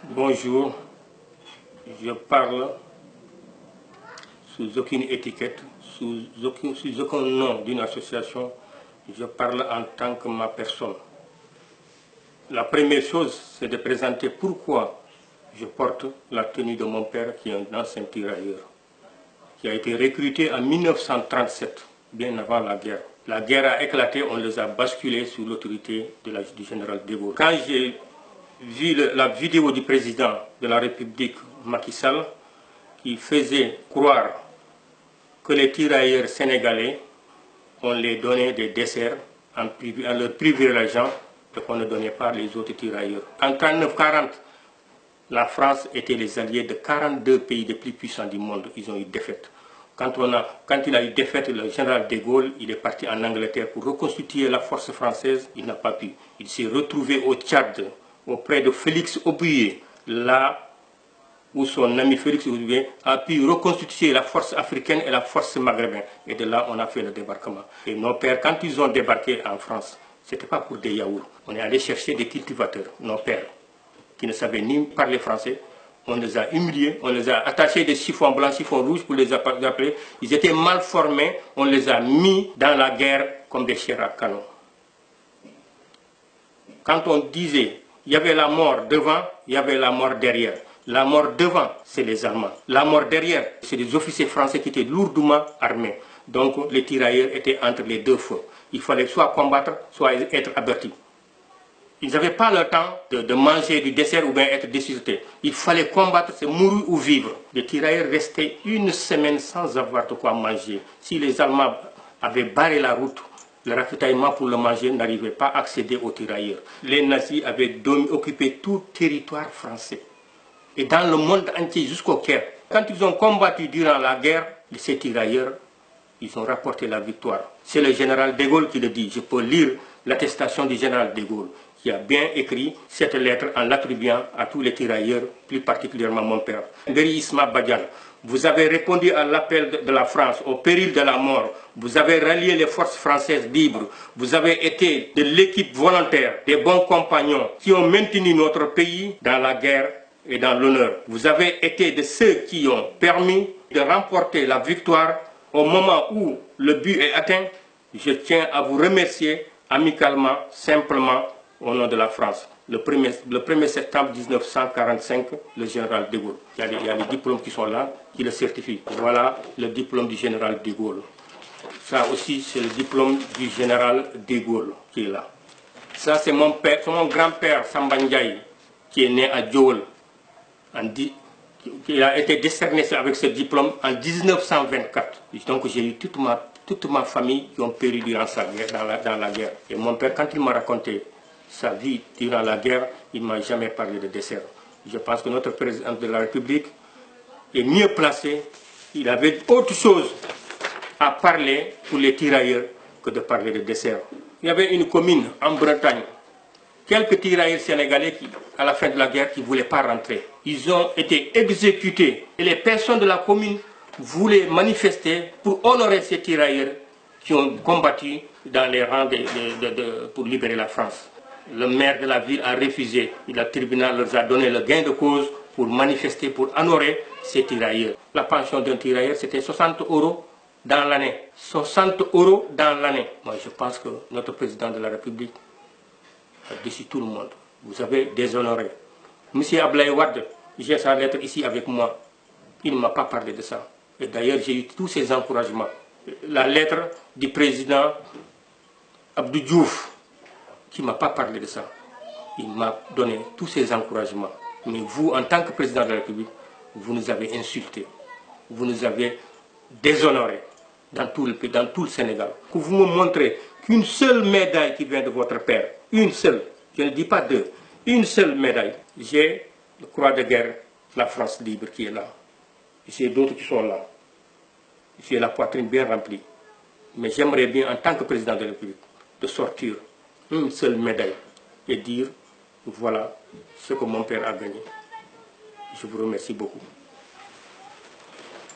Bonjour, je parle sous aucune étiquette, sous aucun nom d'une association, je parle en tant que ma personne. La première chose, c'est de présenter pourquoi je porte la tenue de mon père qui est un ancien tirailleur, qui a été recruté en 1937, bien avant la guerre. La guerre a éclaté, on les a basculés sous l'autorité du général de Gaulle. Quand j'ai vu la vidéo du président de la République, Macky Sall, qui faisait croire que les tirailleurs sénégalais, on les donnait des desserts en leur privant l'argent et qu'on ne donnait pas les autres tirailleurs. En 1939-40, la France était les alliés de 42 pays les plus puissants du monde. Ils ont eu défaite. Quand il a eu défaite, le général de Gaulle, il est parti en Angleterre pour reconstituer la force française. Il n'a pas pu. Il s'est retrouvé au Tchad, auprès de Félix Aubuye, là où son ami Félix Aubuye a pu reconstituer la force africaine et la force maghrébine. Et de là, on a fait le débarquement. Et nos pères, quand ils ont débarqué en France, ce n'était pas pour des yaourts. On est allé chercher des cultivateurs, nos pères, qui ne savaient ni parler français. On les a humiliés, on les a attachés des chiffons blancs, chiffons rouges pour les appeler. Ils étaient mal formés, on les a mis dans la guerre comme des chairs à canon. Quand on disait il y avait la mort devant, il y avait la mort derrière. La mort devant, c'est les Allemands. La mort derrière, c'est des officiers français qui étaient lourdement armés. Donc les tirailleurs étaient entre les deux feux. Il fallait soit combattre, soit être avertis. Ils n'avaient pas le temps de manger du dessert ou bien être désultés. Il fallait combattre, c'est mourir ou vivre. Les tirailleurs restaient une semaine sans avoir de quoi manger. Si les Allemands avaient barré la route, le ravitaillement pour le manger n'arrivait pas à accéder aux tirailleurs. Les nazis avaient occupé tout territoire français. Et dans le monde entier jusqu'au Caire. Quand ils ont combattu durant la guerre, ces tirailleurs, ils ont rapporté la victoire. C'est le général de Gaulle qui le dit. Je peux lire l'attestation du général de Gaulle, qui a bien écrit cette lettre en l'attribuant à tous les tirailleurs, plus particulièrement mon père. Ngari Isma Badian, vous avez répondu à l'appel de la France, au péril de la mort. Vous avez rallié les forces françaises libres. Vous avez été de l'équipe volontaire, des bons compagnons qui ont maintenu notre pays dans la guerre et dans l'honneur. Vous avez été de ceux qui ont permis de remporter la victoire au moment où le but est atteint. Je tiens à vous remercier amicalement, simplement, au nom de la France. Le 1er septembre 1945, le général de Gaulle. Il y a les diplômes qui sont là, qui le certifient. Voilà le diplôme du général de Gaulle. Ça aussi, c'est le diplôme du général de Gaulle qui est là. Ça, c'est mon père, c'est mon grand-père, Samba Ndiaye, qui est né à Djowel. Il a été décerné avec ce diplôme en 1924. Donc j'ai eu toute ma famille qui ont péri durant dans la guerre. Et mon père, quand il m'a raconté sa vie durant la guerre, il ne m'a jamais parlé de dessert. Je pense que notre président de la République est mieux placé. Il avait autre chose à parler pour les tirailleurs que de parler de dessert. Il y avait une commune en Bretagne, quelques tirailleurs sénégalais qui, à la fin de la guerre, qui ne voulaient pas rentrer. Ils ont été exécutés. Et les personnes de la commune voulaient manifester pour honorer ces tirailleurs qui ont combattu dans les rangs pour libérer la France. Le maire de la ville a refusé. Le tribunal leur a donné le gain de cause pour manifester, pour honorer ces tirailleurs. La pension d'un tirailleur, c'était 60 € dans l'année. 60 € dans l'année. Moi, je pense que notre président de la République a déçu tout le monde. Vous avez déshonoré. Monsieur Ablaye Wade, j'ai sa lettre ici avec moi. Il ne m'a pas parlé de ça. Et d'ailleurs, j'ai eu tous ces encouragements. La lettre du président Abdou Diouf, qui ne m'a pas parlé de ça. Il m'a donné tous ces encouragements. Mais vous, en tant que président de la République, vous nous avez insultés. Vous nous avez déshonorés dans tout le Sénégal. Que vous me montrez qu'une seule médaille qui vient de votre père, une seule, je ne dis pas deux, une seule médaille. J'ai le croix de guerre, la France libre qui est là. J'ai d'autres qui sont là. J'ai la poitrine bien remplie. Mais j'aimerais bien, en tant que président de la République, de sortir une seule médaille et dire, voilà ce que mon père a gagné. Je vous remercie beaucoup.